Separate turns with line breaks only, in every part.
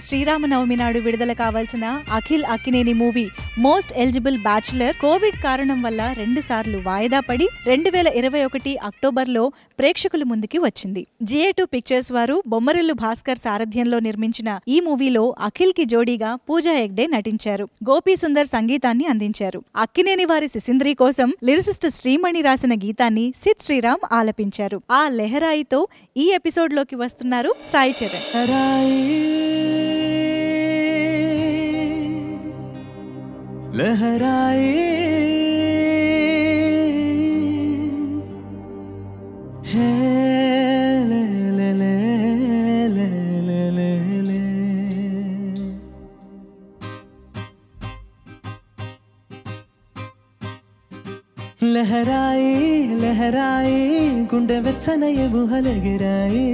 శ్రీరామనవమి నాడు విడుదల కావాల్సిన Akhil Akkineni movie most eligible bachelor Covid కారణం వల్ల 2 సార్లు వాయిదా పడి 2021 అక్టోబర్లో ప్రేక్షకుల ముందుకి వచ్చింది. GA2 పిక్చర్స్ వారు బొమ్మరిల్లు భాస్కర్ సారథ్యంలో నిర్మించిన ఈ మూవీలో అఖిల్ కి జోడీగా పూజా హెగ్డే నటించారు. గోపీ సుందర్ సంగీతాన్ని అందించారు. అక్కినేని వారి సిసింద్రి కోసం లిరిసిస్ట్ శ్రీమణి రాసిన గీతాన్ని సిద్ శ్రీరామ్ ఆలపించారు. ఆ లెహరాయితో ఈ ఎపిసోడ్ లోకి వస్తున్నారు సాయి చరణ్.
लहराए है ले ले ले ले ले ले ले लहराए लहराए गुंडे వెచ్చనయ ఊహలెగిరాయి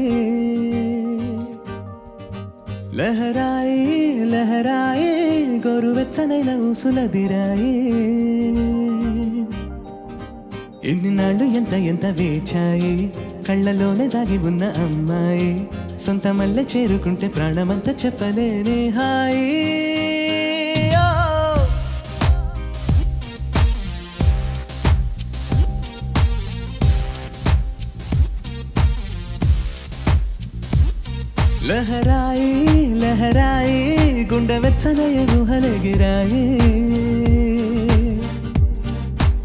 లహరాయి లహరాయి గోరువెచ్చనైన ఊసులదిరాయి ఎన్ని నాళ్ళు ఎంత ఎంత వేచాయి కళ్ళలోనే దాగి ఉన్న అమ్మాయి సొంత మల్లె చేరుకుంటే ప్రాణమంతా చెప్పలేని హాయి లహరాయి లహరాయి గుండె వెచ్చనయ ఊహలెగిరాయి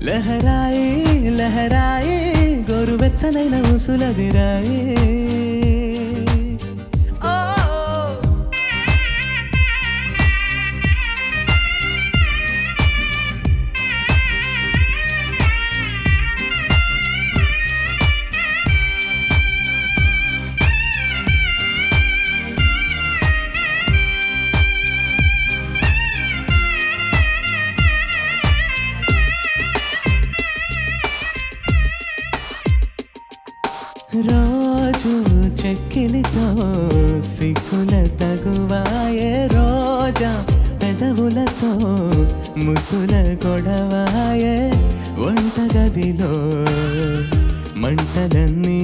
లహరాయి లహరాయి గోరు వెచ్చనైన ఊసులదిరాయి రోజు చెక్కిలితో సిక్కుల తగువాయే రోజా పెదవులతో ముద్దుల గొడవాయే వంటగదిలో మంటలన్నీ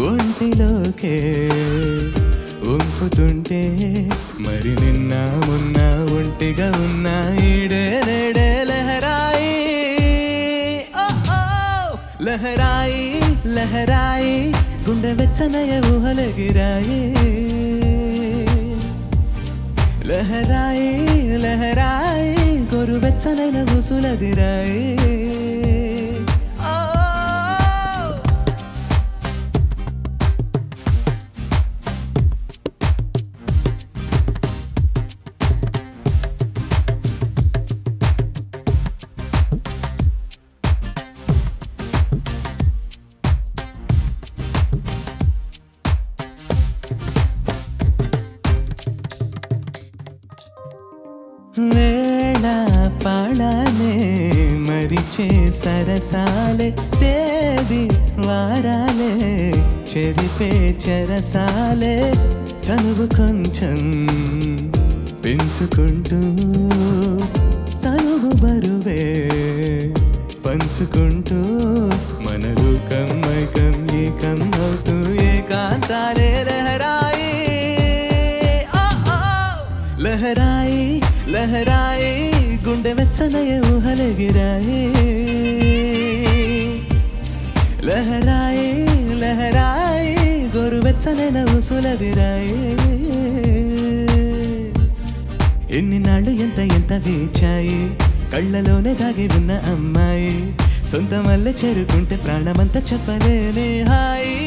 ఒంటిలోకే వంపుతుంటే మరి నిన్న మొన్న ఒంటిగా ఉన్న ఈడే నేడే లహరాయి లహరాయి లహరాయి గుండె వెచ్చనయ ఊహలెగిరాయి లహరాయి లహరాయి గోరు వెచ్చనైన ఊసులదిరాయి వేళ పాడాలే మరిచే సరసాలే తేది వారాలే చెరిపే చెరసాలే చనువు కొంచెం పెంచుకుంటూ తనువు బరువే పంచుకుంటూ మనలు కమ్మైకం ఏకం అవుతూ ఏకాంతాలే లహరాయి లహరాయి లహరాయి గుండె వెచ్చనయ ఊహలెగిరాయి లహరాయి లహరాయి గోరు వెచ్చనైన ఊసులదిరాయి ఎన్ని నాళ్ళు ఎంత ఎంత వేచాయి కళ్ళలోనే దాగి ఉన్న అమ్మాయి సొంత మల్లె చేరుకుంటే ప్రాణమంతా చెప్పలేని హాయి